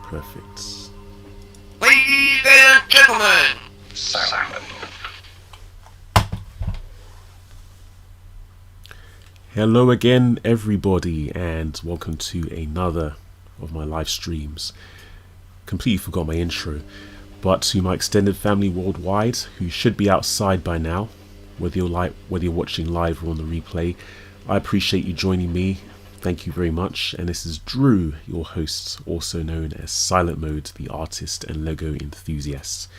Perfect. Ladies and gentlemen, silent. Hello again, everybody, and welcome to another of my live streams. Completely forgot my intro, but to my extended family worldwide, who should be outside by now, whether you're watching live or on the replay, I appreciate you joining me. Thank you very much. And this is Drew, your host, also known as SilentMode, the Artist and LEGO Enthusiast.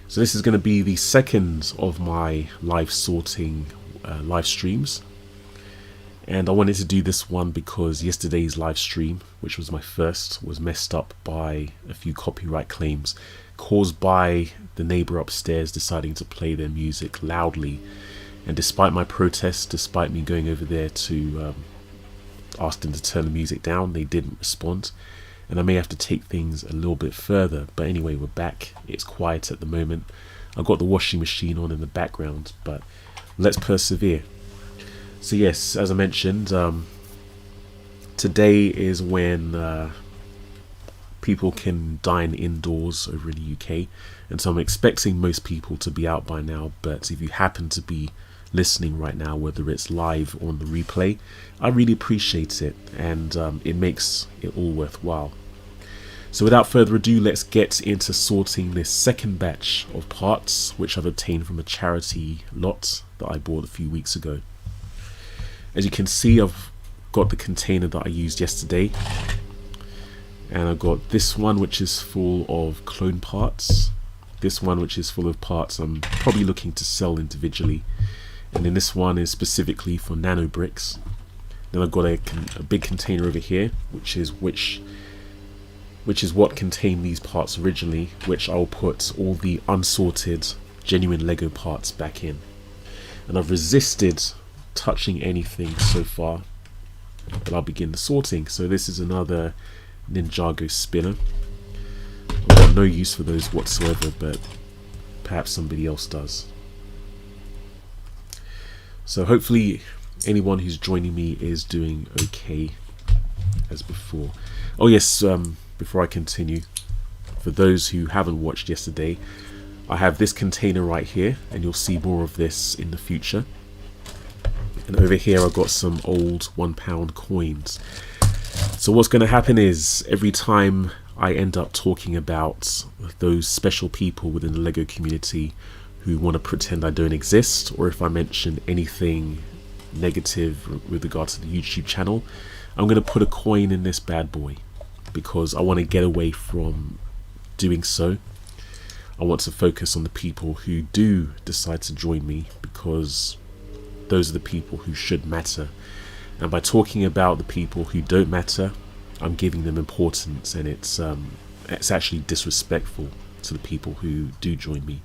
So this is going to be the second of my live sorting live streams. And I wanted to do this one because yesterday's live stream, which was my first, was messed up by a few copyright claims caused by the neighbor upstairs deciding to play their music loudly. And despite my protest, despite me going over there to ask them to turn the music down, they didn't respond. And I may have to take things a little bit further. But anyway, we're back. It's quiet at the moment. I've got the washing machine on in the background, but let's persevere. So yes, as I mentioned, today is when people can dine indoors over in the UK, and so I'm expecting most people to be out by now. But if you happen to be listening right now, whether it's live or on the replay, I really appreciate it, and it makes it all worthwhile. So without further ado, let's get into sorting this second batch of parts, which I've obtained from a charity lot that I bought a few weeks ago. As you can see, I've got the container that I used yesterday, and I've got this one which is full of clone parts, this one which is full of parts I'm probably looking to sell individually, and then this one is specifically for nano bricks. Then I've got a big container over here which is what contained these parts originally, which I'll put all the unsorted genuine Lego parts back in. And I've resisted touching anything so far, but I'll begin the sorting. So this is another Ninjago spinner. I've got no use for those whatsoever, but perhaps somebody else does. So hopefully anyone who's joining me is doing okay as before. Oh yes, before I continue, for those who haven't watched yesterday, I have this container right here, and you'll see more of this in the future. And over here I've got some old £1 coins. So what's going to happen is, every time I end up talking about those special people within the LEGO community who want to pretend I don't exist, or if I mention anything negative with regard to the YouTube channel, I'm going to put a coin in this bad boy, because I want to get away from doing so. I want to focus on the people who do decide to join me, because those are the people who should matter. And by talking about the people who don't matter, I'm giving them importance, and it's actually disrespectful to the people who do join me.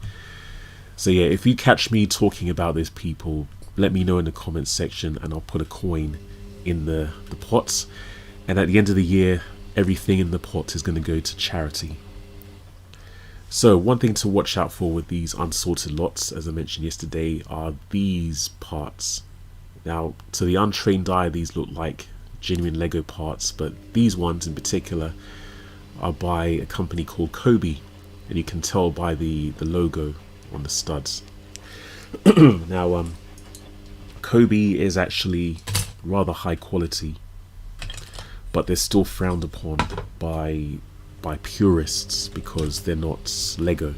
So yeah, if you catch me talking about those people, let me know in the comments section, and I'll put a coin in the pots. And at the end of the year, everything in the pot is going to go to charity. So one thing to watch out for with these unsorted lots, as I mentioned yesterday, are these parts. Now, to the untrained eye, these look like genuine Lego parts, but these ones in particular are by a company called Kobe, and you can tell by the logo on the studs. Now, Kobe is actually rather high quality, but they're still frowned upon by purists because they're not Lego.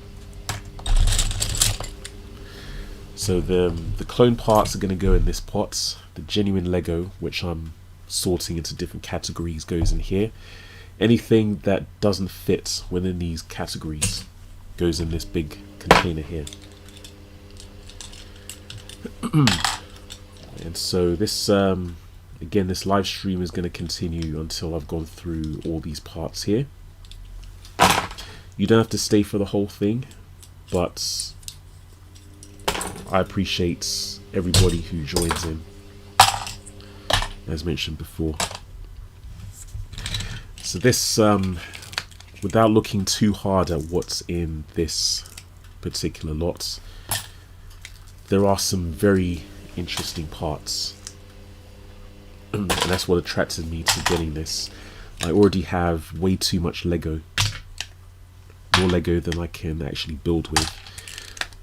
So the clone parts are going to go in this pot. The genuine Lego, which I'm sorting into different categories, goes in here. Anything that doesn't fit within these categories goes in this big container here. And so this, again, this live stream is going to continue until I've gone through all these parts here. You don't have to stay for the whole thing, but I appreciate everybody who joins in, as mentioned before. So this, without looking too hard at what's in this particular lot, there are some very interesting parts. And that's what attracted me to getting this. I already have way too much Lego. More Lego than I can actually build with.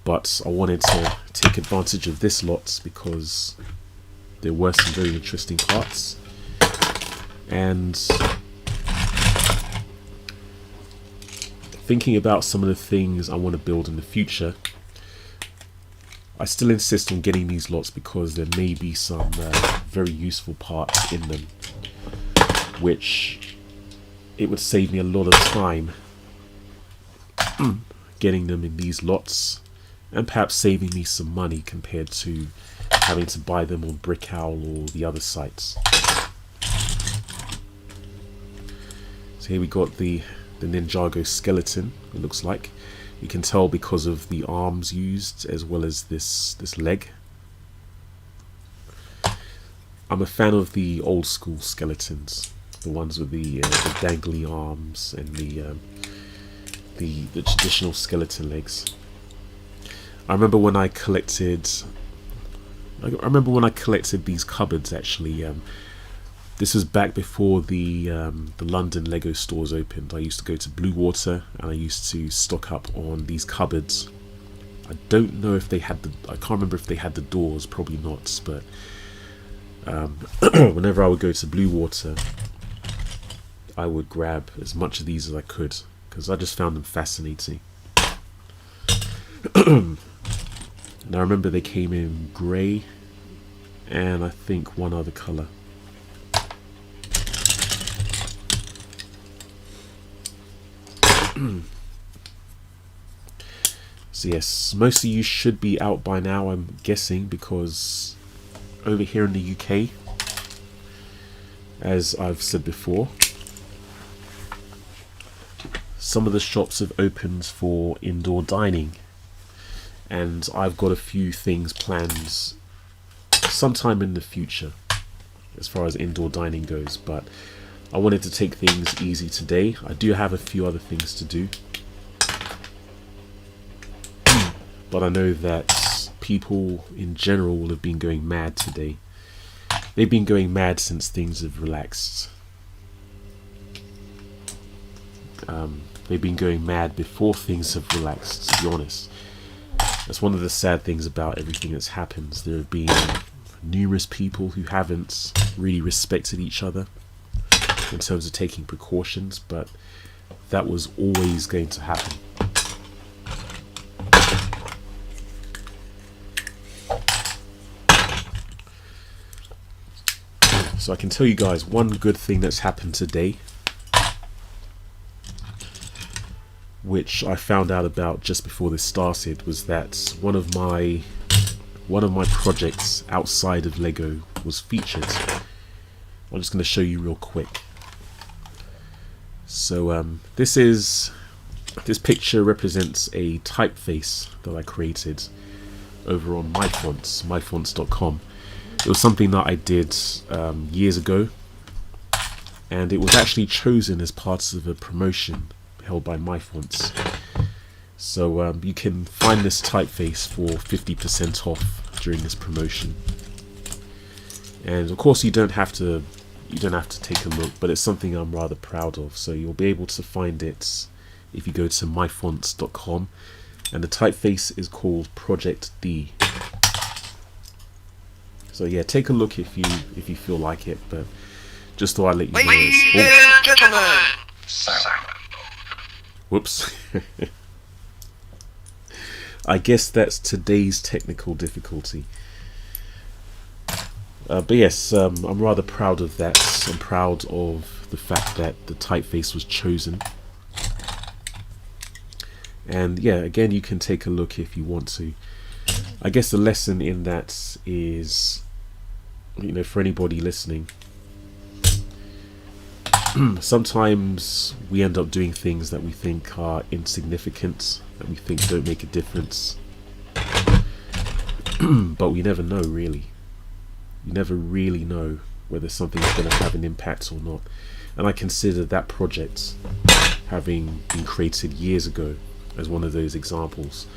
But I wanted to take advantage of this lot because there were some very interesting parts. And thinking about some of the things I want to build in the future, I still insist on getting these lots because there may be some very useful parts in them, which it would save me a lot of time getting them in these lots, and perhaps saving me some money compared to having to buy them on BrickOwl or the other sites. So here we got the Ninjago skeleton, it looks like. You can tell because of the arms used as well as this leg. I'm a fan of the old school skeletons, the ones with the dangly arms and the traditional skeleton legs. I remember when I collected these cupboards actually. This was back before the London Lego stores opened. I used to go to Blue Water and I used to stock up on these cupboards. I don't know if they had I can't remember if they had the doors, probably not, but whenever I would go to Blue Water, I would grab as much of these as I could because I just found them fascinating. And I remember they came in grey and I think one other colour. So yes, most of you should be out by now, I'm guessing, because over here in the UK, as I've said before, some of the shops have opened for indoor dining, and I've got a few things planned sometime in the future as far as indoor dining goes, but I wanted to take things easy today. I do have a few other things to do, but I know that people in general will have been going mad today. They've been going mad since things have relaxed. They've been going mad before things have relaxed, to be honest. That's one of the sad things about everything that's happened. There have been numerous people who haven't really respected each other in terms of taking precautions, but that was always going to happen. So I can tell you guys one good thing that's happened today, which I found out about just before this started, was that one of my projects outside of Lego was featured. I'm just going to show you real quick. So this picture represents a typeface that I created over on myfonts, myfonts.com. It was something that I did years ago, and it was actually chosen as part of a promotion held by myfonts. So you can find this typeface for 50% off during this promotion. And of course you don't have to take a look, but it's something I'm rather proud of. So you'll be able to find it if you go to myfonts.com, and the typeface is called Project D. So yeah, take a look if you feel like it, but just thought I'd let you know. Ladies and gentlemen, silent mode. Whoops. I guess that's today's technical difficulty. But yes, I'm rather proud of that. I'm proud of the fact that the typeface was chosen. And yeah, again, you can take a look if you want to. I guess the lesson in that is, you know, for anybody listening, sometimes we end up doing things that we think are insignificant, that we think don't make a difference. But we never know, really. You never really know whether something's going to have an impact or not. And I consider that project, having been created years ago, as one of those examples.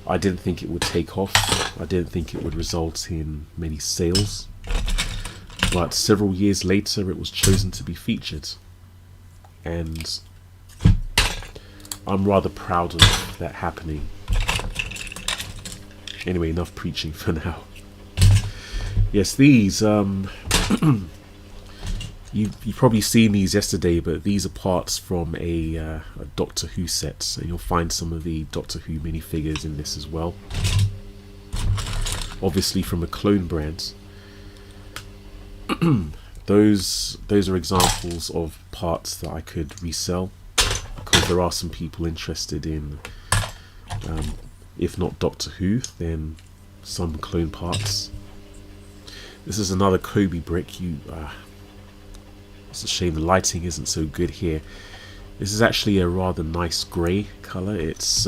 I didn't think it would take off. I didn't think it would result in many sales. But several years later, it was chosen to be featured. And I'm rather proud of that happening. Anyway, enough preaching for now. Yes, these, you've probably seen these yesterday, but these are parts from a Doctor Who set, and you'll find some of the Doctor Who minifigures in this as well. Obviously from a clone brand. Those are examples of parts that I could resell, because there are some people interested in, if not Doctor Who, then some clone parts. This is another Kobe brick. It's a shame the lighting isn't so good here. This is actually a rather nice grey colour. It's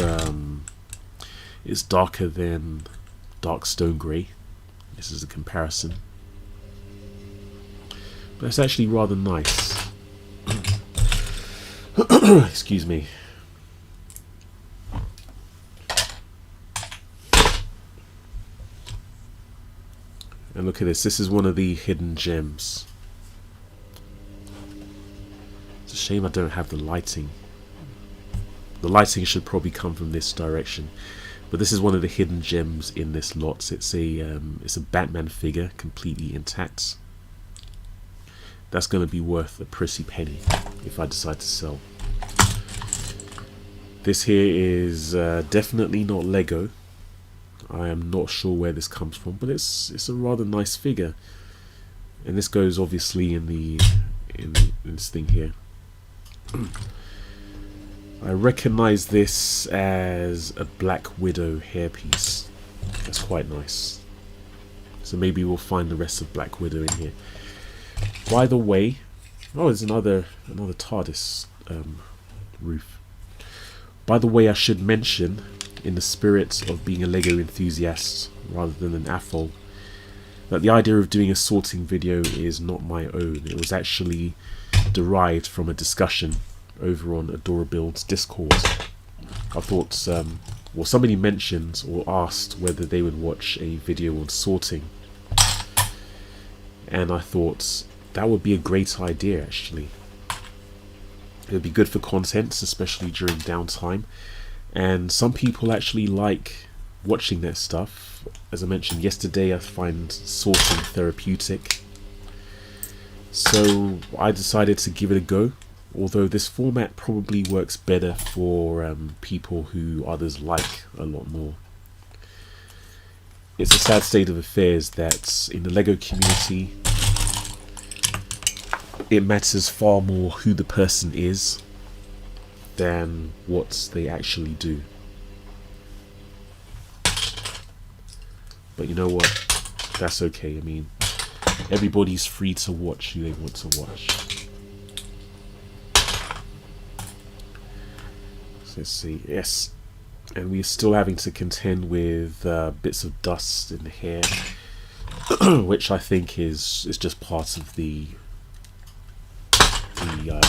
darker than dark stone grey. This is a comparison, but it's actually rather nice. Excuse me. And look at this. This is one of the hidden gems. It's a shame I don't have the lighting. The lighting should probably come from this direction. But this is one of the hidden gems in this lot. It's a Batman figure, completely intact. That's going to be worth a pretty penny if I decide to sell. This here is definitely not Lego. I am not sure where this comes from, but it's a rather nice figure. And this goes obviously in this thing here. I recognize this as a Black Widow hairpiece. That's quite nice. So maybe we'll find the rest of Black Widow in here. By the way, oh, there's another TARDIS roof. By the way, I should mention, in the spirit of being a LEGO enthusiast rather than an AFOL, that the idea of doing a sorting video is not my own. It was actually derived from a discussion over on Adorabuild's Discord. I thought, well, somebody mentioned or asked whether they would watch a video on sorting, and I thought that would be a great idea. Actually, it would be good for content, especially during downtime. And some people actually like watching that stuff. As I mentioned yesterday, I find sorting therapeutic. So I decided to give it a go. Although this format probably works better for people who others like a lot more. It's a sad state of affairs that in the LEGO community, it matters far more who the person is than what they actually do. But you know what? That's okay. I mean, everybody's free to watch who they want to watch. So let's see. Yes. And we're still having to contend with bits of dust in the hair, which I think is just part of the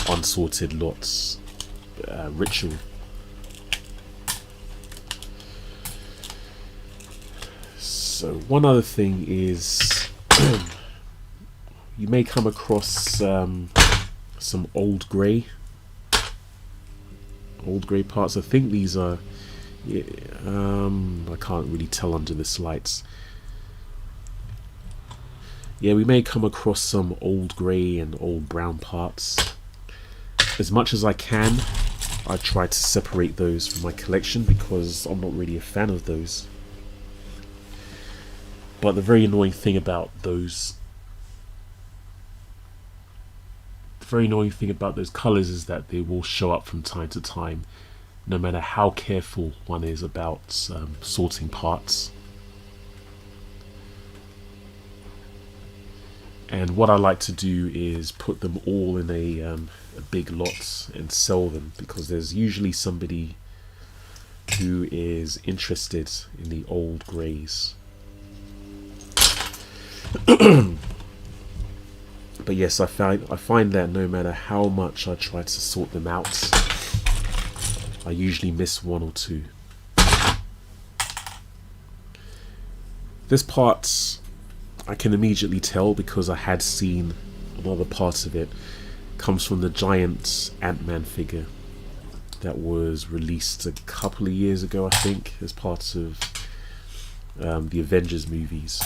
unsorted lots ritual. So one other thing is you may come across some old grey parts. I think these are, yeah, I can't really tell under this lights. Yeah, we may come across some old grey and old brown parts. As much as I can, I try to separate those from my collection because I'm not really a fan of those. But the very annoying thing about those colours is that they will show up from time to time, no matter how careful one is about sorting parts. And what I like to do is put them all in a big lot and sell them, because there's usually somebody who is interested in the old greys. But yes, I find that no matter how much I try to sort them out, I usually miss one or two. This part I can immediately tell because I had seen another part of it. Comes from the giant Ant-Man figure that was released a couple of years ago, I think, as part of the Avengers movies.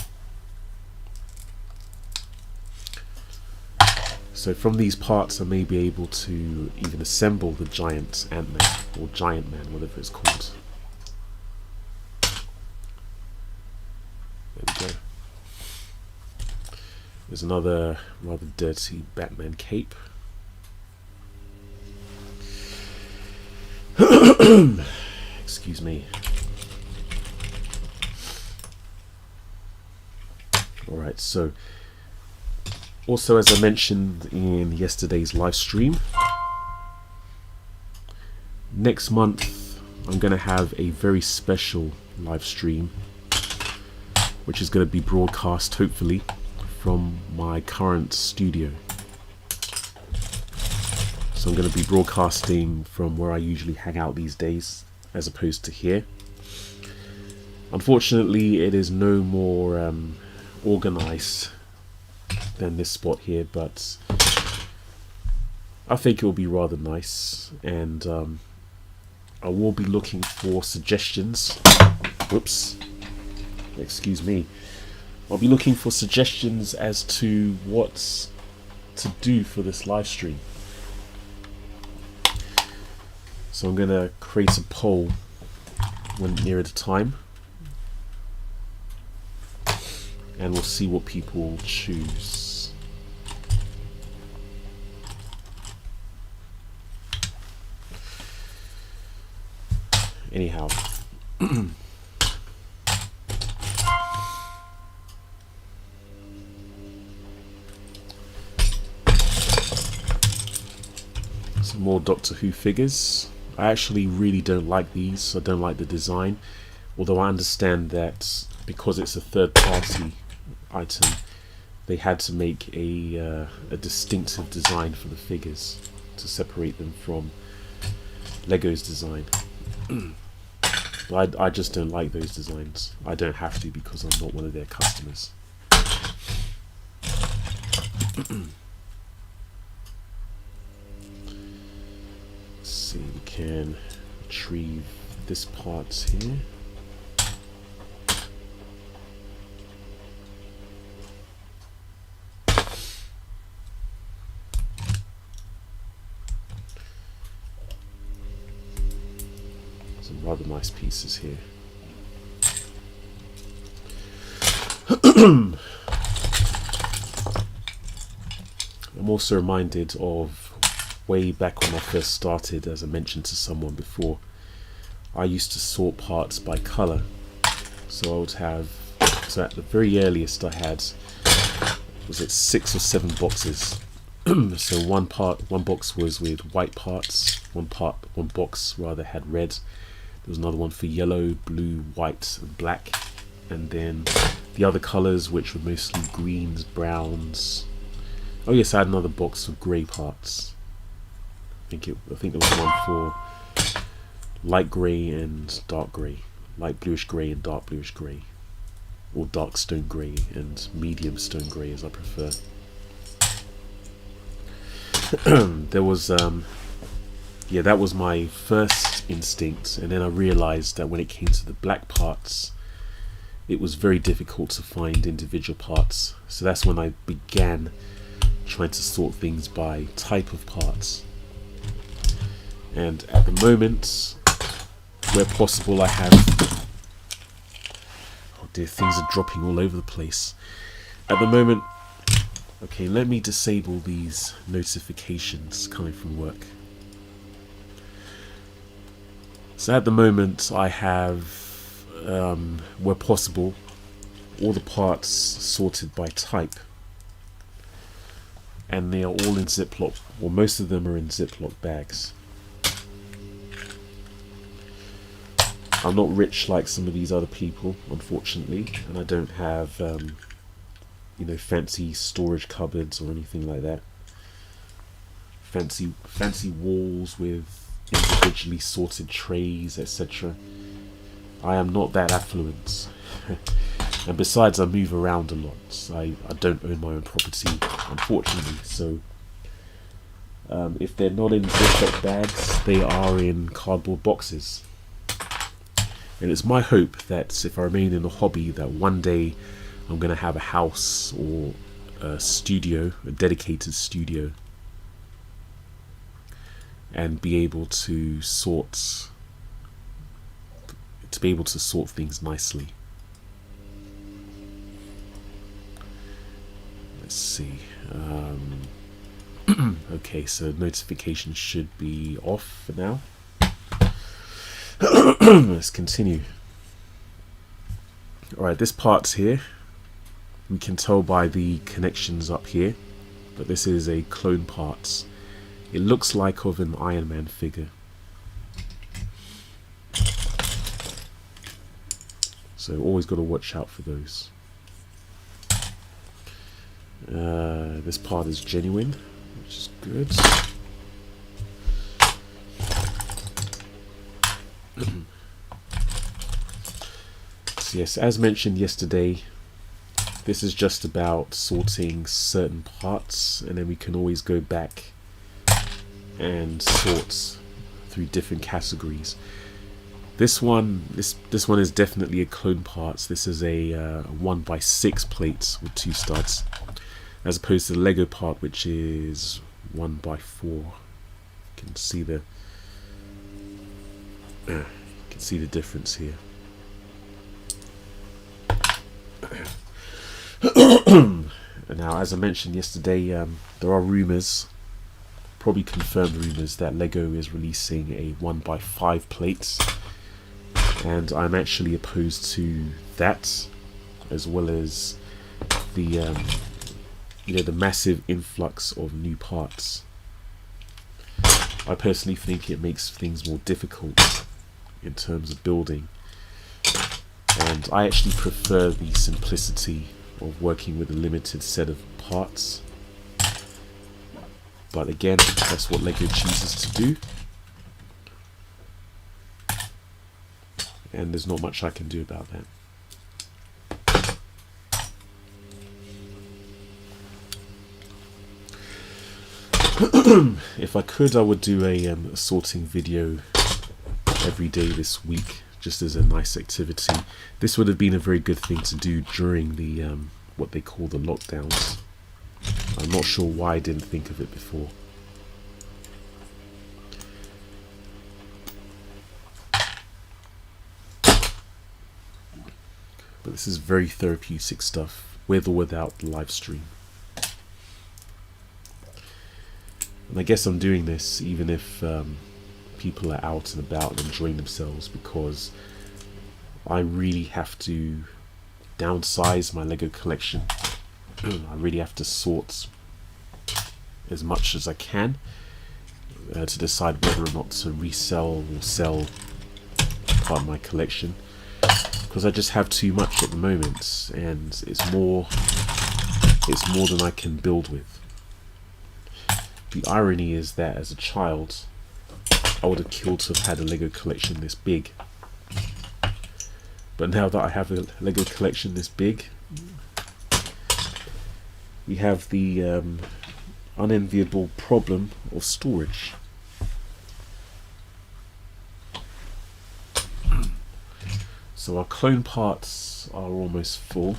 So from these parts I may be able to even assemble the giant Ant-Man, or Giant Man, whatever it's called. There we go. There's another rather dirty Batman cape. Excuse me. Alright, so also, as I mentioned in yesterday's live stream, next month I'm going to have a very special live stream, which is going to be broadcast hopefully from my current studio. So I'm going to be broadcasting from where I usually hang out these days, as opposed to here. Unfortunately, it is no more organized than this spot here, but I think it will be rather nice, and I will be looking for suggestions. Whoops, excuse me. I'll be looking for suggestions as to what to do for this live stream. So I'm going to create a poll when nearer the time, and we'll see what people choose. Anyhow, some more Doctor Who figures. I actually really don't like these. I don't like the design, although I understand that because it's a third-party item, they had to make a distinctive design for the figures to separate them from Lego's design. But I just don't like those designs. I don't have to because I'm not one of their customers. Let's see, we can retrieve this part here. Some rather nice pieces here. I'm also reminded of way back when I first started, as I mentioned to someone before, I used to sort parts by colour. So I would have, so at the very earliest I had, was it 6 or 7 boxes. So one box was with white parts, one box rather had red. There was another one for yellow, blue, white and black, and then the other colours, which were mostly greens, browns. Oh yes, I had another box of grey parts. I think there was one for light grey and dark grey, light bluish grey and dark bluish grey, or dark stone grey and medium stone grey as I prefer. there was yeah, that was my first instinct, and then I realized that when it came to the black parts, it was very difficult to find individual parts. So that's when I began trying to sort things by type of parts. And at the moment, where possible, I have, oh dear, things are dropping all over the place. At the moment, okay, let me disable these notifications coming from work. So at the moment I have, where possible, all the parts sorted by type, and they are all in Ziploc, or most of them are in Ziploc bags. I'm not rich like some of these other people, unfortunately, and I don't have you know, fancy storage cupboards or anything like that. Fancy walls with individually sorted trays, etc. I am not that affluent. And besides, I move around a lot. I don't own my own property, unfortunately. So if they're not in Ziploc bags, they are in cardboard boxes. And it's my hope that if I remain in the hobby, that one day I'm going to have a house or a studio, a dedicated studio, and be able to sort things nicely. Let's see. Okay, so notifications should be off for now. Let's continue. Alright, this part's here. We can tell by the connections up here, but this is a clone parts. It looks like of an Iron Man figure. So always got to watch out for those. This part is genuine, which is good. So yes, as mentioned yesterday, this is just about sorting certain parts, and then we can always go back and sort through different categories. This one is definitely a clone parts. This is a 1x6 plate with 2 studs, as opposed to the Lego part, which is 1x4. You can see the difference here. Now, as I mentioned yesterday, there are rumours, probably confirmed rumours, that Lego is releasing a 1x5 plate, and I'm actually opposed to that, as well as the you know, the massive influx of new parts. I personally think it makes things more difficult in terms of building, and I actually prefer the simplicity of working with a limited set of parts. But again, that's what Lego chooses to do, and there's not much I can do about that. If I could, I would do a sorting video every day this week, just as a nice activity. This would have been a very good thing to do during the what they call the lockdowns. I'm not sure why I didn't think of it before. But this is very therapeutic stuff, with or without the live stream. And I guess I'm doing this even if people are out and about and enjoying themselves, because I really have to downsize my Lego collection. I really have to sort as much as I can to decide whether or not to resell or sell part of my collection, because I just have too much at the moment, and it's more than I can build with. The irony is that as a child, I would have killed to have had a Lego collection this big. But now that I have a Lego collection this big, we have the unenviable problem of storage. So our clone parts are almost full.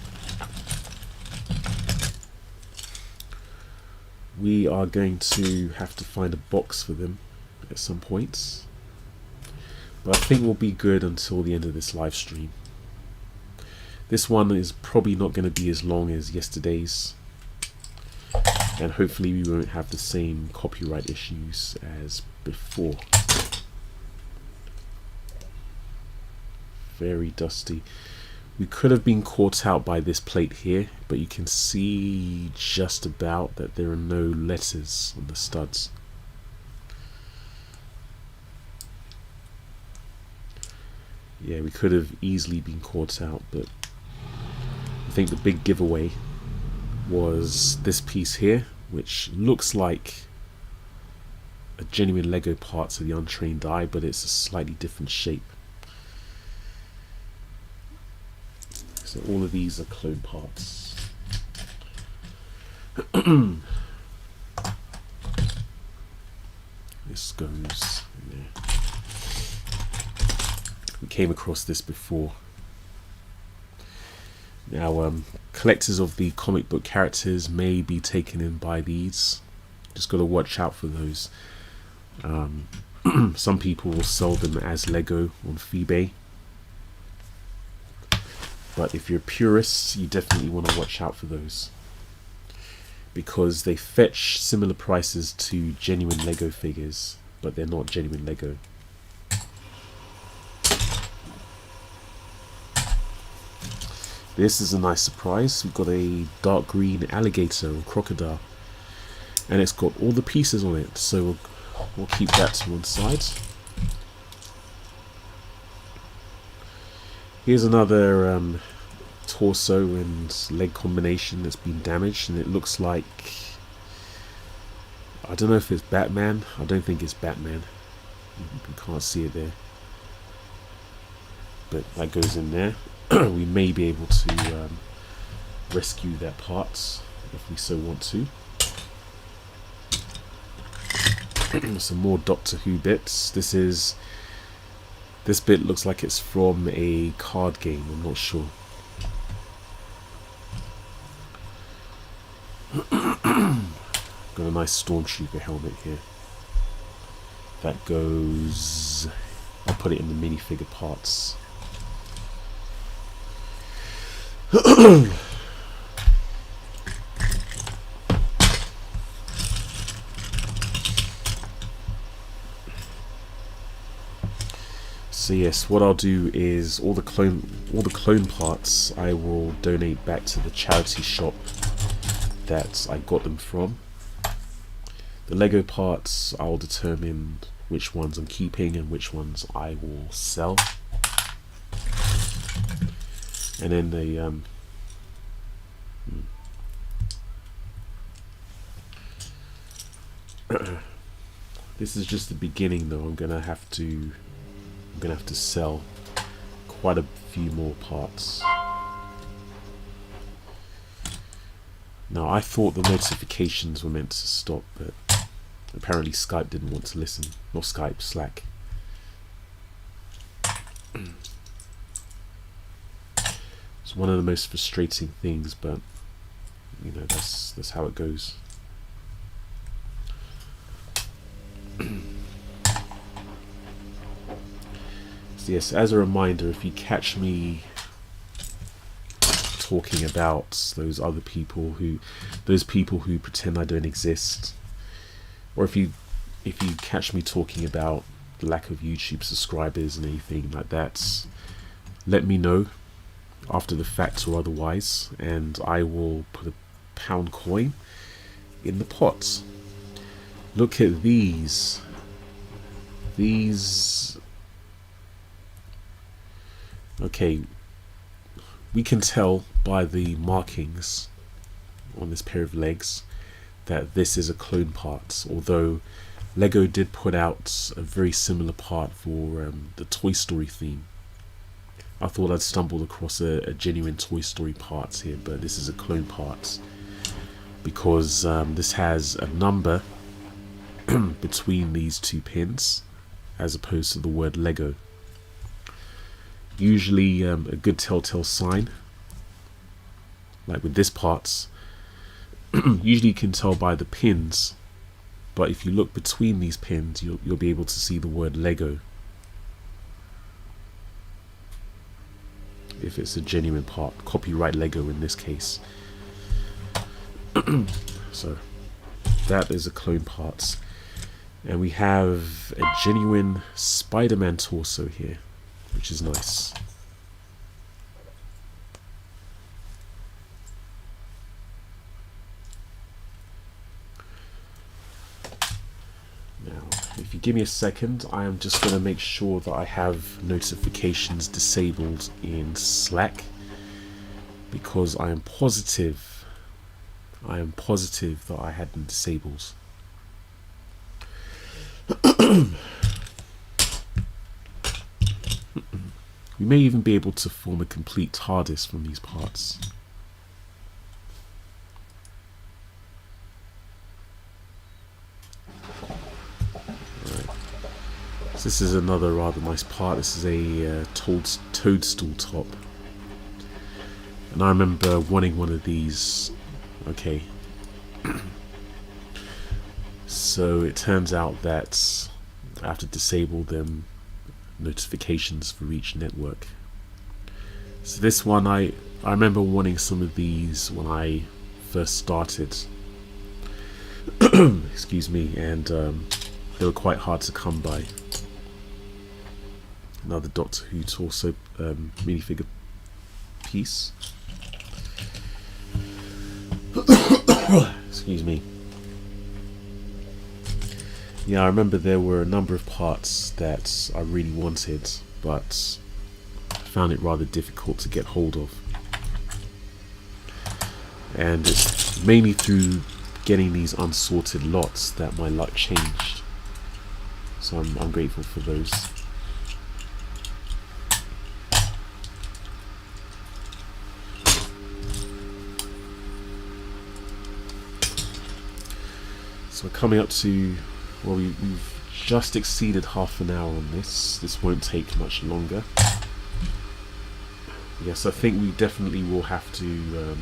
We are going to have to find a box for them at some points, but I think we'll be good until the end of this live stream. This one is probably not going to be as long as yesterday's, and hopefully we won't have the same copyright issues as before. Very dusty. We could have been caught out by this plate here, but you can see just about that there are no letters on the studs. Yeah, we could have easily been caught out, but I think the big giveaway was this piece here, which looks like a genuine Lego part to the untrained eye, but it's a slightly different shape. So all of these are clone parts. This goes in there. We came across this before. Now, collectors of the comic book characters may be taken in by these. Just got to watch out for those. Some people will sell them as Lego on eBay. But if you're purists, you definitely want to watch out for those, because they fetch similar prices to genuine Lego figures, but they're not genuine Lego. This is a nice surprise. We've got a dark green alligator or crocodile, and it's got all the pieces on it, so we'll keep that to one side. Here's another torso and leg combination that's been damaged, and it looks like, I don't know if it's Batman. I don't think it's Batman. You can't see it there, but that goes in there. We may be able to rescue that part if we so want to. Some more Doctor Who bits. This bit looks like it's from a card game, I'm not sure. Got a nice Stormtrooper helmet here. That goes... I'll put it in the minifigure parts. So yes, what I'll do is all the clone parts I will donate back to the charity shop that I got them from. The Lego parts, I'll determine which ones I'm keeping and which ones I will sell. And then the this is just the beginning though. I'm gonna have to sell quite a few more parts. Now, I thought the notifications were meant to stop, but apparently Skype didn't want to listen. Not Skype, Slack. It's one of the most frustrating things, but you know, that's how it goes. So yes, as a reminder, if you catch me talking about those people who pretend I don't exist, or if you catch me talking about the lack of YouTube subscribers and anything like that, let me know after the fact or otherwise, and I will put a pound coin in the pot. Look at these. Okay, we can tell by the markings on this pair of legs that this is a clone part, although Lego did put out a very similar part for the Toy Story theme. I thought I'd stumbled across a genuine Toy Story part here, but this is a clone part. because this has a number between these two pins as opposed to the word Lego. Usually a good telltale sign, like with this parts, usually you can tell by the pins, but if you look between these pins you'll be able to see the word Lego if it's a genuine part, copyright Lego in this case. So that is a clone parts, and we have a genuine Spider-Man torso here, which is nice. Now, if you give me a second, I am just going to make sure that I have notifications disabled in Slack, because I am positive that I had them disabled. We may even be able to form a complete TARDIS from these parts. Right. So this is another rather nice part. This is a toadstool top, and I remember wanting one of these. Okay, so it turns out that I have to disable them notifications for each network. So this one, I remember wanting some of these when I first started. Excuse me, and they were quite hard to come by. Another Doctor Who torso minifigure piece. Excuse me. Yeah, I remember there were a number of parts that I really wanted, but I found it rather difficult to get hold of. And it's mainly through getting these unsorted lots that my luck changed. So I'm grateful for those. So we're coming up to, well, we've just exceeded half an hour on this. This won't take much longer. Yes, I think we definitely will have to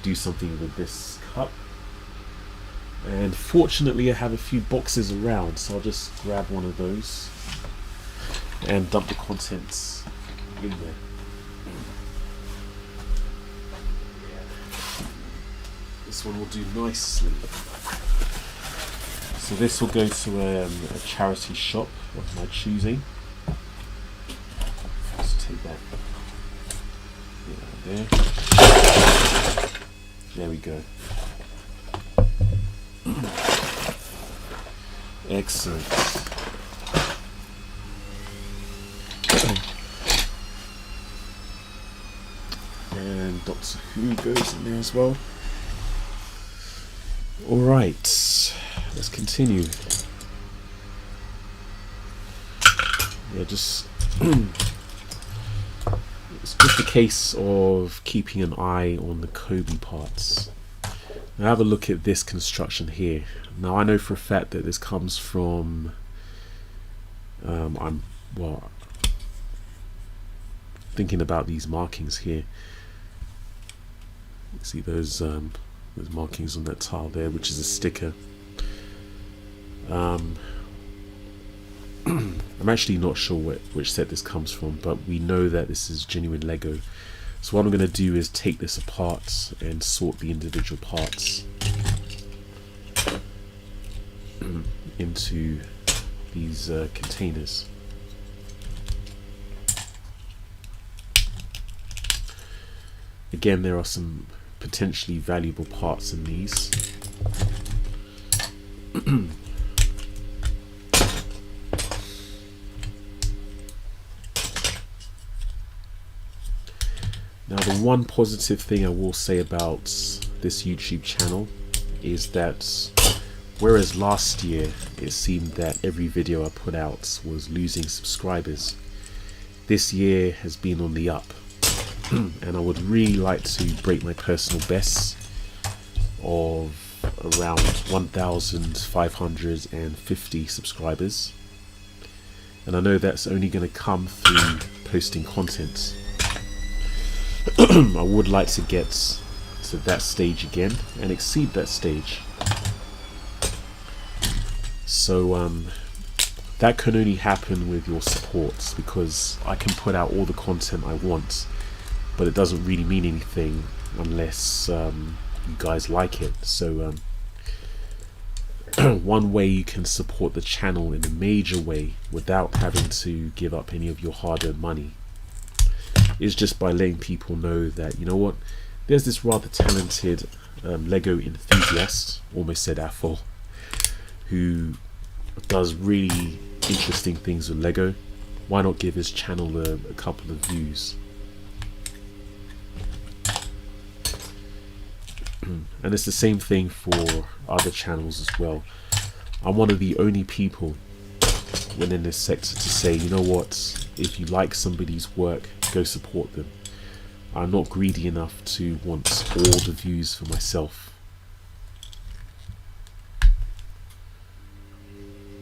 do something with this cup. And fortunately I have a few boxes around, so I'll just grab one of those and dump the contents in there. This one will do nicely. So this will go to a charity shop of my choosing. Let's take that. There. There we go. Excellent. And Doctor Who goes in there as well. Alright, let's continue. Yeah, just it's just a case of keeping an eye on the Kobe parts. Now have a look at this construction here. Now I know for a fact that this comes from I'm thinking about these markings here. You see those markings on that tile there, which is a sticker. I'm actually not sure which set this comes from, but we know that this is genuine Lego. So what I'm going to do is take this apart and sort the individual parts into these containers. Again, there are some potentially valuable parts in these. Now, the one positive thing I will say about this YouTube channel is that whereas last year it seemed that every video I put out was losing subscribers, this year has been on the up. And I would really like to break my personal bests of around 1,550 subscribers, and I know that's only going to come through posting content. I would like to get to that stage again and exceed that stage. So that can only happen with your support, because I can put out all the content I want, but it doesn't really mean anything unless you guys like it. So one way you can support the channel in a major way without having to give up any of your hard-earned money is just by letting people know that, you know what, there's this rather talented LEGO enthusiast, almost said AFOL, who does really interesting things with LEGO. Why not give his channel a couple of views? And it's the same thing for other channels as well. I'm one of the only people within this sector to say, you know what, if you like somebody's work, go support them. I'm not greedy enough to want all the views for myself.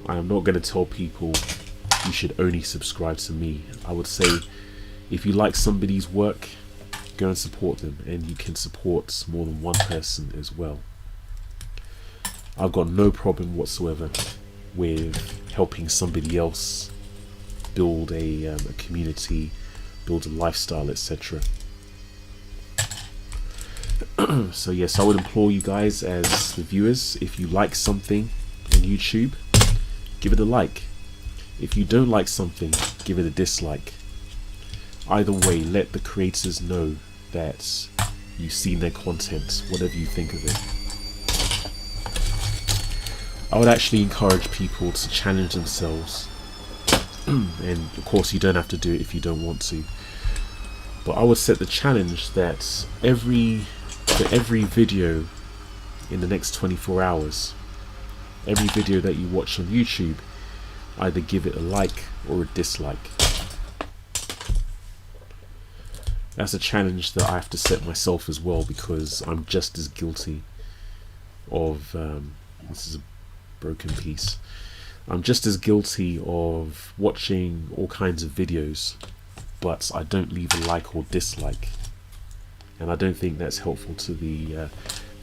I am not going to tell people you should only subscribe to me. I would say, if you like somebody's work, go and support them, and you can support more than one person as well. I've got no problem whatsoever with helping somebody else build a community, build a lifestyle, etc. So yes, I would implore you guys as the viewers, if you like something on YouTube, give it a like. If you don't like something, give it a dislike. Either way, let the creators know that you've seen their content, whatever you think of it. I would actually encourage people to challenge themselves, and of course you don't have to do it if you don't want to, but I would set the challenge that for every video in the next 24 hours, every video that you watch on YouTube, either give it a like or a dislike. That's a challenge that I have to set myself as well, because I'm just as guilty of this is a broken piece. I'm just as guilty of watching all kinds of videos, but I don't leave a like or dislike, and I don't think that's helpful to the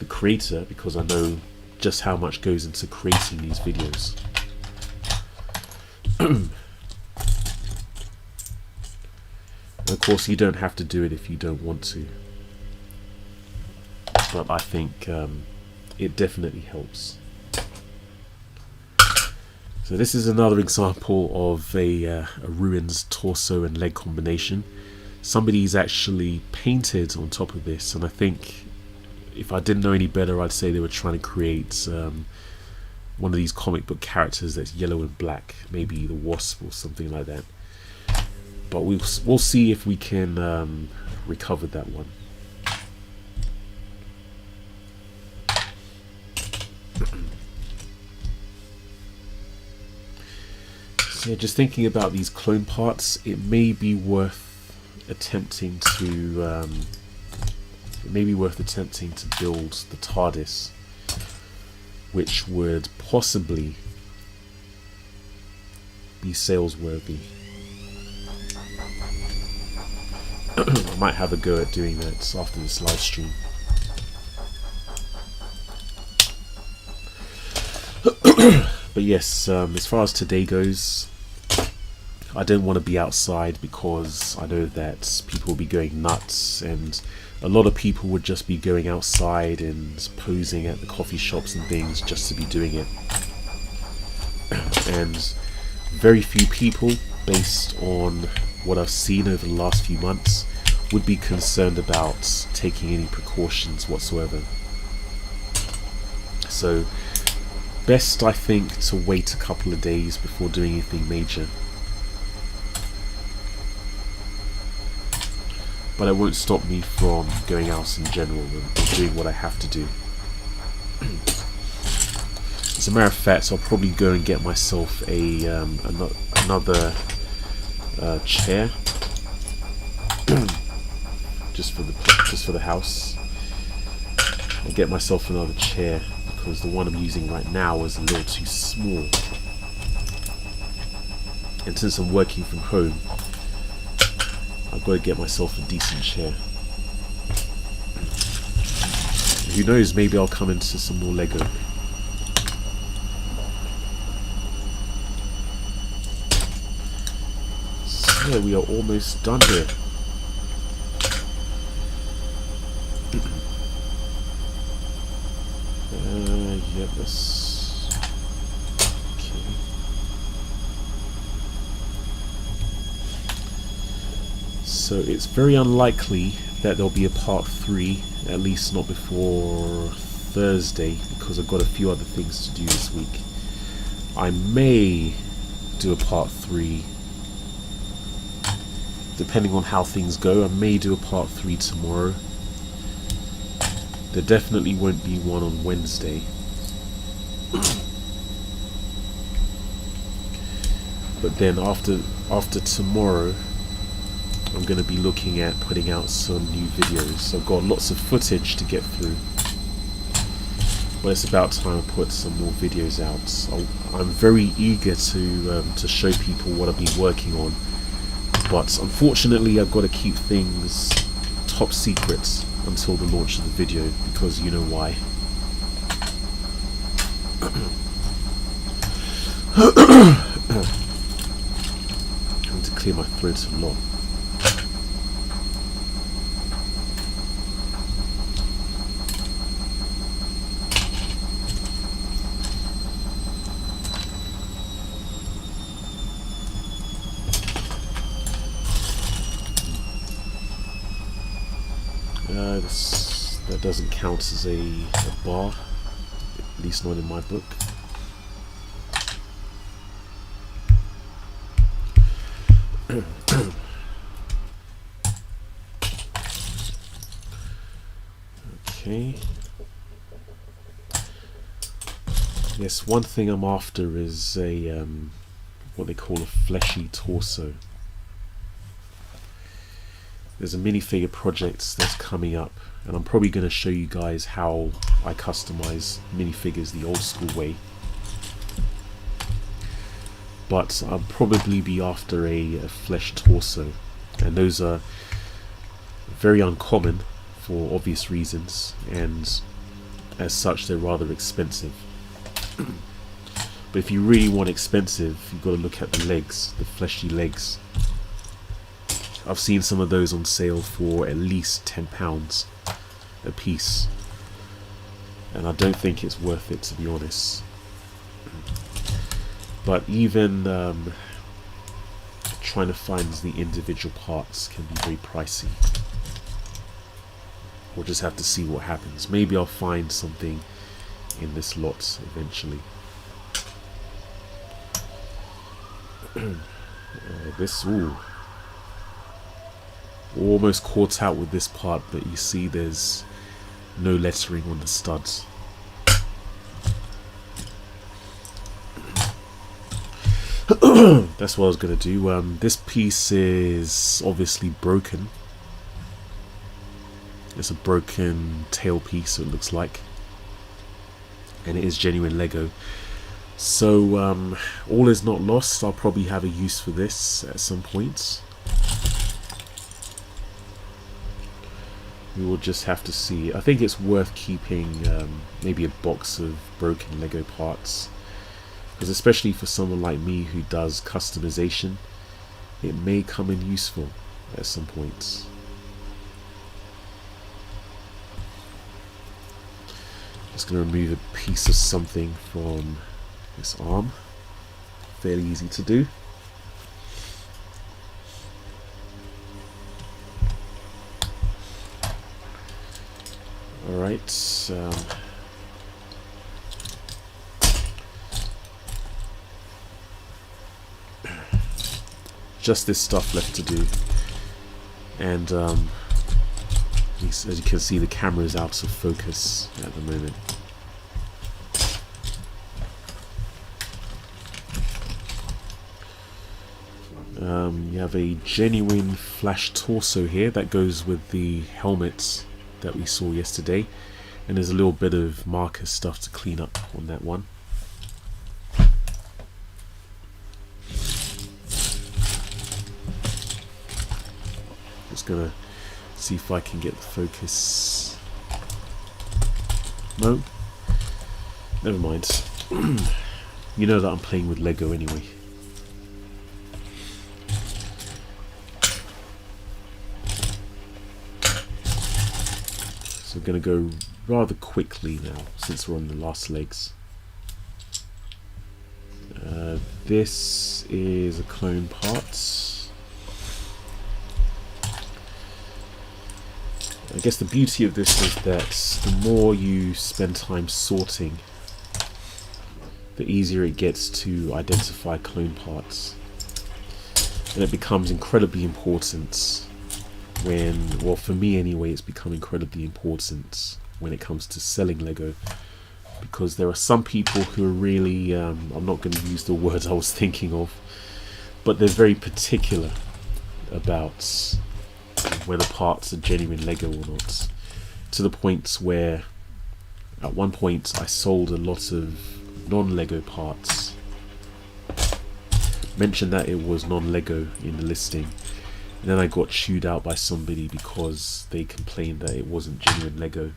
creator, because I know just how much goes into creating these videos. And of course you don't have to do it if you don't want to, but I think it definitely helps. So this is another example of a ruined torso and leg combination. Somebody's actually painted on top of this, and I think if I didn't know any better, I'd say they were trying to create one of these comic book characters that's yellow and black, maybe the Wasp or something like that. But we'll see if we can recover that one. So yeah, just thinking about these clone parts, it may be worth attempting to build the TARDIS, which would possibly be sales worthy. I might have a go at doing that after this live stream. But yes, as far as today goes, I don't want to be outside because I know that people will be going nuts, and a lot of people would just be going outside and posing at the coffee shops and things just to be doing it. And very few people, based on what I've seen over the last few months, would be concerned about taking any precautions whatsoever. So best, I think, to wait a couple of days before doing anything major. But it won't stop me from going out in general and doing what I have to do. As a matter of fact, I'll probably go and get myself a another chair just for the house. I'll get myself another chair because the one I'm using right now is a little too small. And since I'm working from home, I've got to get myself a decent chair. Who knows, maybe I'll come into some more Lego. So we are almost done here. Yep, that's okay. So it's very unlikely that there'll be a part 3, at least not before Thursday, because I've got a few other things to do this week. I may do a part 3, depending on how things go. I may do a part 3 tomorrow. There definitely won't be one on Wednesday. But then after tomorrow, I'm going to be looking at putting out some new videos. I've got lots of footage to get through, but it's about time I put some more videos out. I'm very eager to show people what I've been working on, but unfortunately I've got to keep things top secret until the launch of the video, because you know why. I need to clear my throat a lot. That doesn't count as a bar, at least not in my book. Okay. Yes, one thing I'm after is a what they call a fleshy torso. There's a minifigure project that's coming up, and I'm probably going to show you guys how I customize minifigures the old school way. But I'll probably be after a flesh torso, and those are very uncommon for obvious reasons, and as such they're rather expensive. But if you really want expensive, you've got to look at the legs, the fleshy legs. I've seen some of those on sale for at least £10 a piece, and I don't think it's worth it, to be honest. But even trying to find the individual parts can be very pricey. We'll just have to see what happens. Maybe I'll find something in this lot eventually. Almost caught out with this part, but you see there's no lettering on the studs. That's what I was going to do. This piece is obviously broken. It's a broken tail piece, it looks like, and it is genuine Lego. So all is not lost. I'll probably have a use for this at some point. We will just have to see. I think it's worth keeping maybe a box of broken Lego parts, because especially for someone like me who does customization, it may come in useful at some point. Just going to remove a piece of something from this arm. Fairly easy to do. Alright, just this stuff left to do, and as you can see, the camera is out of focus at the moment. You have a genuine flash torso here that goes with the helmet that we saw yesterday, And there's a little bit of marker stuff to clean up on that one. Just gonna see if I can get the focus. No, never mind. You know that I'm playing with Lego anyway. So we're gonna go rather quickly now since we're on the last legs. This is a clone part. I guess the beauty of this is that the more you spend time sorting, the easier it gets to identify clone parts. And it becomes incredibly important when, well, for me anyway, it's become incredibly important when it comes to selling Lego, because there are some people who are really, I'm not going to use the words I was thinking of, but they're very particular about whether parts are genuine Lego or not, to the point where at one point I sold a lot of non-Lego parts, mentioned that it was non-Lego in the listing, and then I got chewed out by somebody because they complained that it wasn't genuine Lego.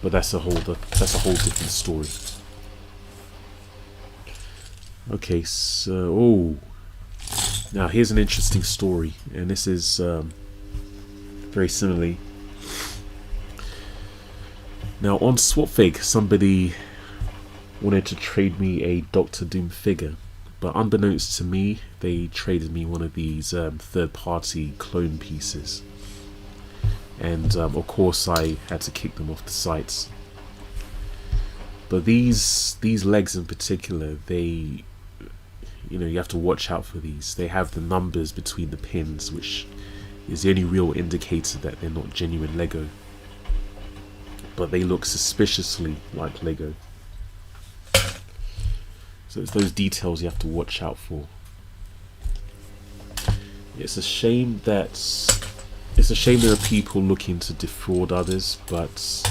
But that's a whole different story. Okay, so now here's an interesting story, and this is very similarly. Now on Swapfig, somebody wanted to trade me a Doctor Doom figure, but unbeknownst to me, they traded me one of these third-party clone pieces. And of course I had to kick them off the sites. But these legs in particular, they, you know, you have to watch out for these. They have the numbers between the pins, which is the only real indicator that they're not genuine Lego. But they look suspiciously like Lego. So it's those details you have to watch out for. It's a shame that there are people looking to defraud others, but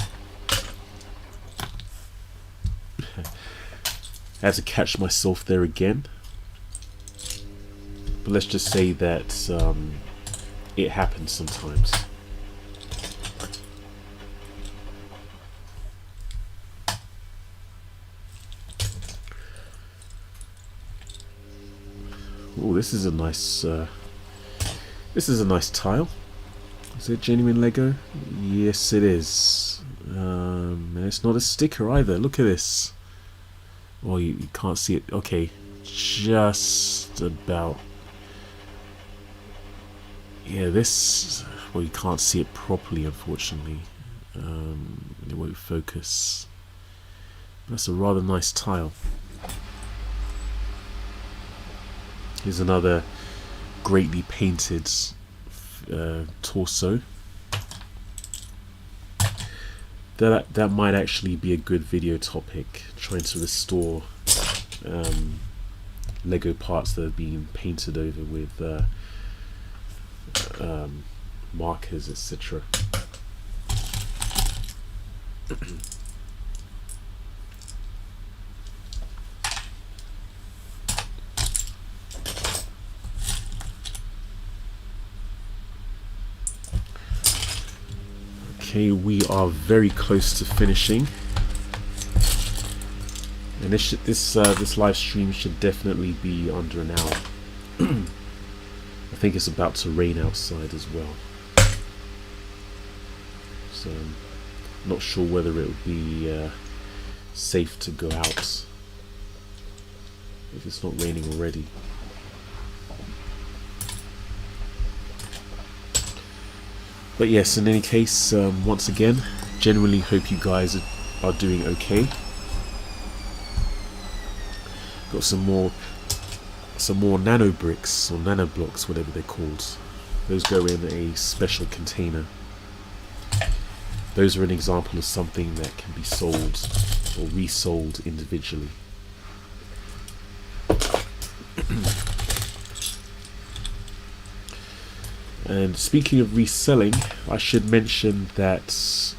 I had to catch myself there again. But let's just say that it happens sometimes. Oh, this is a nice tile. Is it genuine Lego? Yes, it is. And it's not a sticker either. Look at this. Oh, you can't see it. Okay, just about. Yeah, this. Well, you can't see it properly, unfortunately. It won't focus. That's a rather nice tile. Here's another greatly painted torso. That might actually be a good video topic, trying to restore Lego parts that have been painted over with markers, etc. Okay, we are very close to finishing, and this live stream should definitely be under an hour. I think it's about to rain outside as well, so I'm not sure whether it would be safe to go out if it's not raining already. But yes, in any case, once again, genuinely hope you guys are doing okay. Got some more nano bricks or nano blocks, whatever they're called. Those go in a special container. Those are an example of something that can be sold or resold individually. And speaking of reselling, I should mention that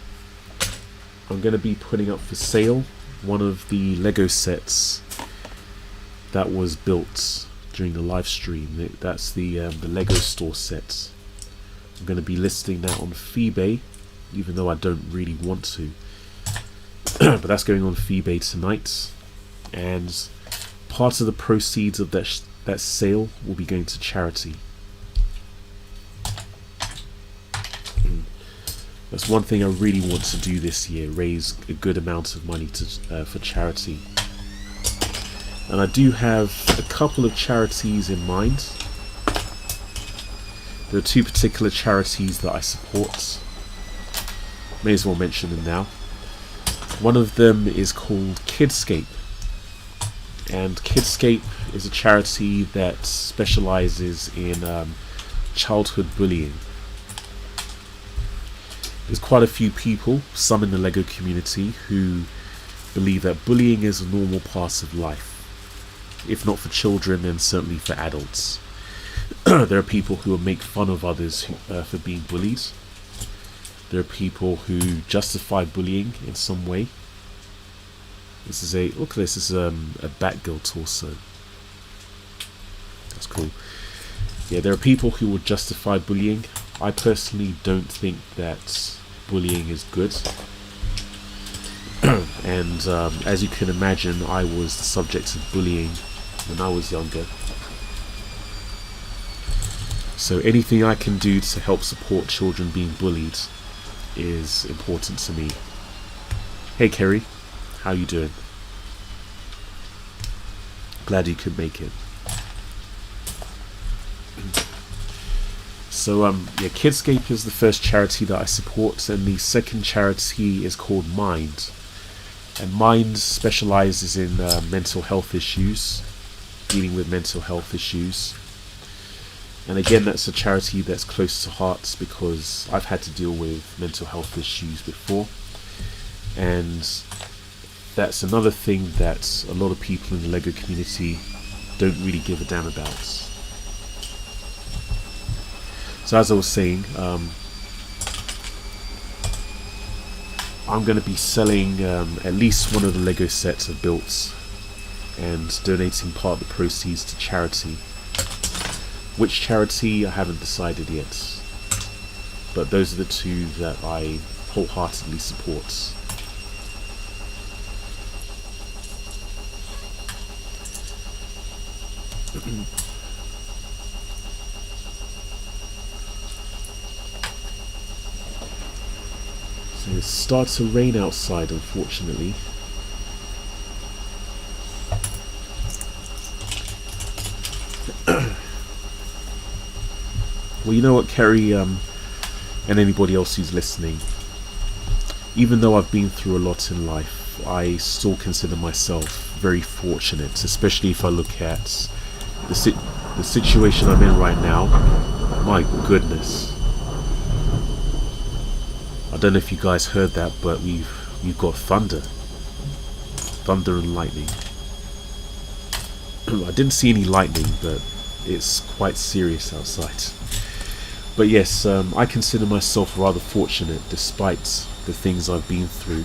I'm going to be putting up for sale one of the Lego sets that was built during the live stream. That's the Lego store set. I'm going to be listing that on Feebay, even though I don't really want to. But that's going on Feebay tonight, and part of the proceeds of that sale will be going to charity. That's one thing I really want to do this year, raise a good amount of money for charity. And I do have a couple of charities in mind. There are two particular charities that I support. May as well mention them now. One of them is called Kidscape. And Kidscape is a charity that specializes in childhood bullying. There's quite a few people, some in the LEGO community, who believe that bullying is a normal part of life. If not for children, then certainly for adults. There are people who will make fun of others for being bullied. There are people who justify bullying in some way. This is look at this, this is a Batgirl torso. That's cool. Yeah, there are people who will justify bullying. I personally don't think that bullying is good. And as you can imagine, I was the subject of bullying when I was younger. So anything I can do to help support children being bullied is important to me. Hey Kerry, how you doing? Glad you could make it. So yeah, Kidscape is the first charity that I support, and the second charity is called Mind. And Mind specializes in mental health issues, dealing with mental health issues. And again, that's a charity that's close to heart because I've had to deal with mental health issues before. And that's another thing that a lot of people in the LEGO community don't really give a damn about. So as I was saying, I'm going to be selling at least one of the LEGO sets I've built and donating part of the proceeds to charity. Which charity I haven't decided yet, but those are the two that I wholeheartedly support. So it starts to rain outside, unfortunately. Well, you know what, Kerry, and anybody else who's listening, even though I've been through a lot in life, I still consider myself very fortunate, especially if I look at the situation I'm in right now. My goodness. I don't know if you guys heard that, but we've got thunder and lightning. I didn't see any lightning, but it's quite serious outside. But yes, I consider myself rather fortunate despite the things I've been through.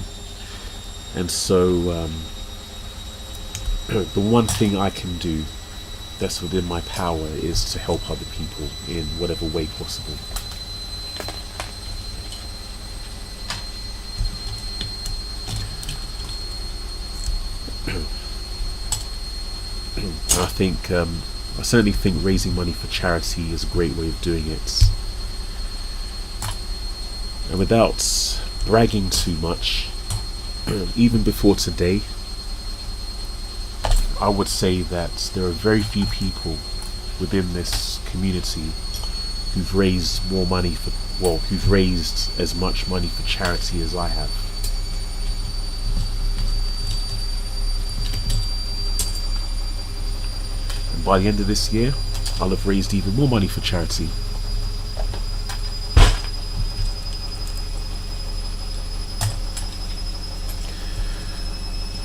And so the one thing I can do that's within my power is to help other people in whatever way possible. I certainly think raising money for charity is a great way of doing it. And without bragging too much, even before today, I would say that there are very few people within this community who've raised more money who've raised as much money for charity as I have. And by the end of this year, I'll have raised even more money for charity.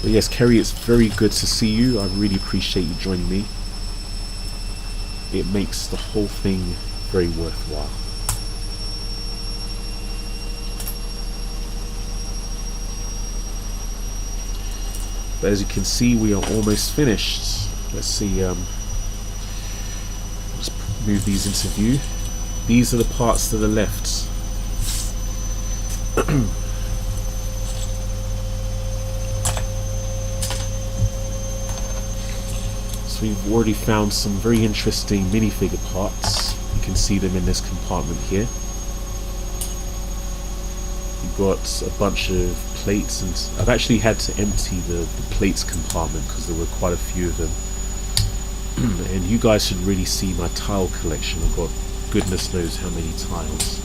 But yes, Kerry, it's very good to see you. I really appreciate you joining me. It makes the whole thing very worthwhile. But as you can see, we are almost finished. Let's see, let's move these into view. These are the parts to the left. So we've already found some very interesting minifigure parts. You can see them in this compartment here. We've got a bunch of plates, and I've actually had to empty the plates compartment because there were quite a few of them. And you guys should really see my tile collection. I've got goodness knows how many tiles.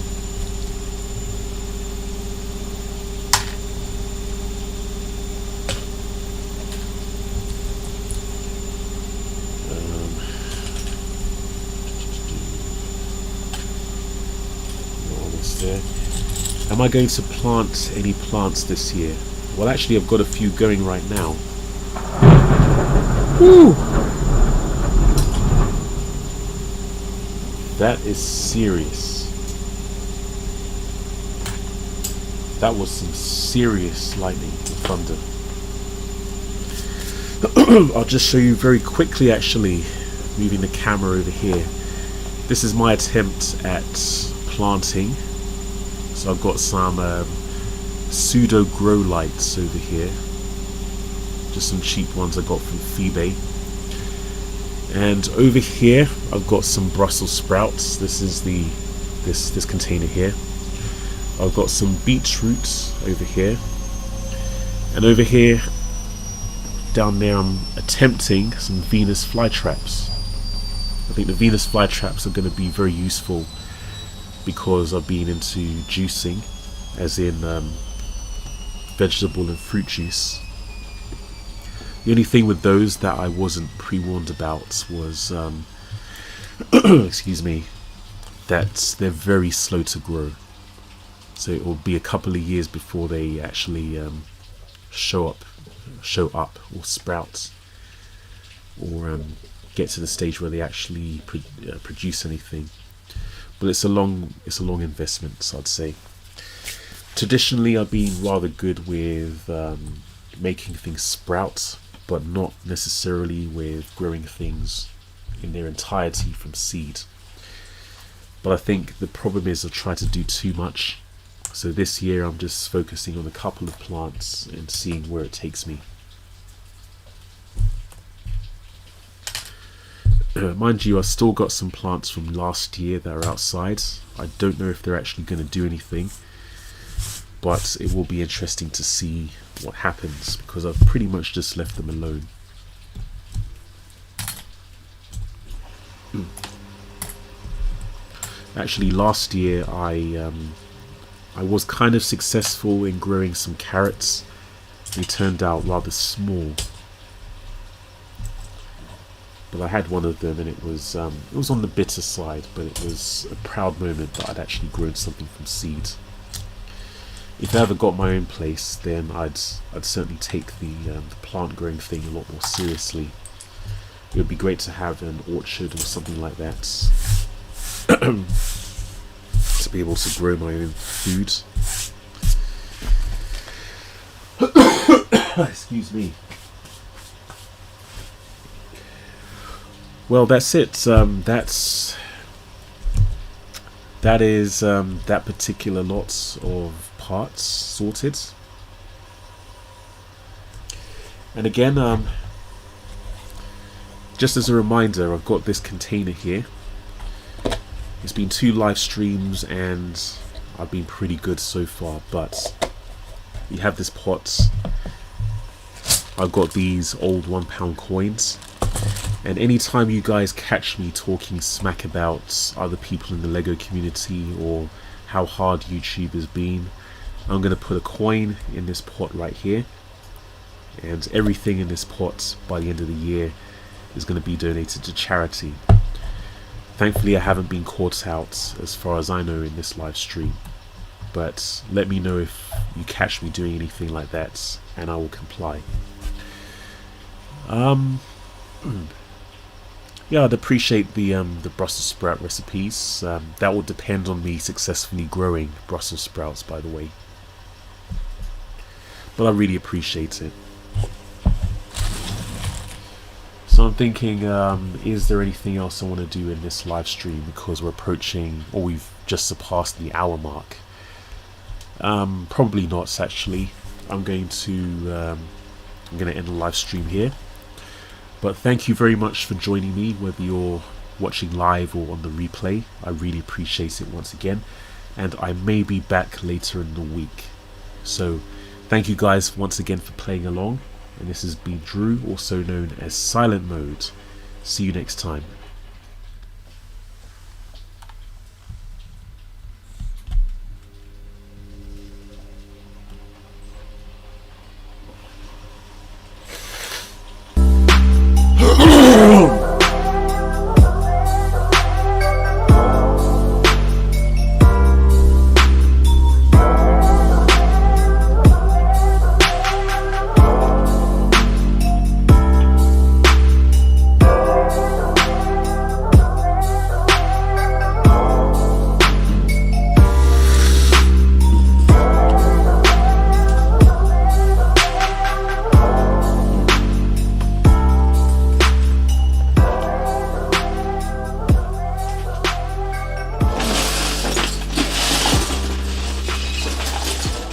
Almost there. Am I going to plant any plants this year? Well, actually I've got a few going right now. Woo! That is serious. That was some serious lightning and thunder. I'll just show you very quickly, actually, moving the camera over here. This is my attempt at planting. So I've got some pseudo grow lights over here. Just some cheap ones I got from eBay. And over here I've got some Brussels sprouts. This is this container here. I've got some beetroots over here. And over here down there I'm attempting some Venus flytraps. I think the Venus flytraps are going to be very useful because I've been into juicing, as in vegetable and fruit juice. The only thing with those that I wasn't pre-warned about was, excuse me, that they're very slow to grow. So it will be a couple of years before they actually show up or sprout, or get to the stage where they actually produce anything. But it's a long investment, so I'd say. Traditionally, I've been rather good with making things sprout, but not necessarily with growing things in their entirety from seed. But I think the problem is I've tried to do too much. So this year I'm just focusing on a couple of plants and seeing where it takes me. Mind you, I've still got some plants from last year that are outside. I don't know if they're actually going to do anything, but it will be interesting to see what happens because I've pretty much just left them alone. Actually, last year I was kind of successful in growing some carrots. They turned out rather small, but I had one of them and it was on the bitter side, but it was a proud moment that I'd actually grown something from seed. If I ever got my own place, then I'd certainly take the plant growing thing a lot more seriously. It would be great to have an orchard or something like that to be able to grow my own food. Excuse me. Well, that's it. That is that particular lot of parts sorted. And again, just as a reminder, I've got this container here. It's been 2 live streams and I've been pretty good so far, but you have this pot. I've got these old £1 coins, and anytime you guys catch me talking smack about other people in the LEGO community or how hard YouTube has been, I'm going to put a coin in this pot right here, and everything in this pot by the end of the year is going to be donated to charity. Thankfully I haven't been caught out as far as I know in this live stream, but let me know if you catch me doing anything like that and I will comply. Yeah, I'd appreciate the Brussels sprout recipes. That will depend on me successfully growing Brussels sprouts, by the way. But I really appreciate it. So I'm thinking, is there anything else I want to do in this live stream, because we're approaching, or we've just surpassed the hour mark. Probably not, actually. I'm going to end the live stream here. But thank you very much for joining me, whether you're watching live or on the replay. I really appreciate it once again, and I may be back later in the week. So thank you guys once again for playing along, and this has been Drew, also known as SilentMode. See you next time.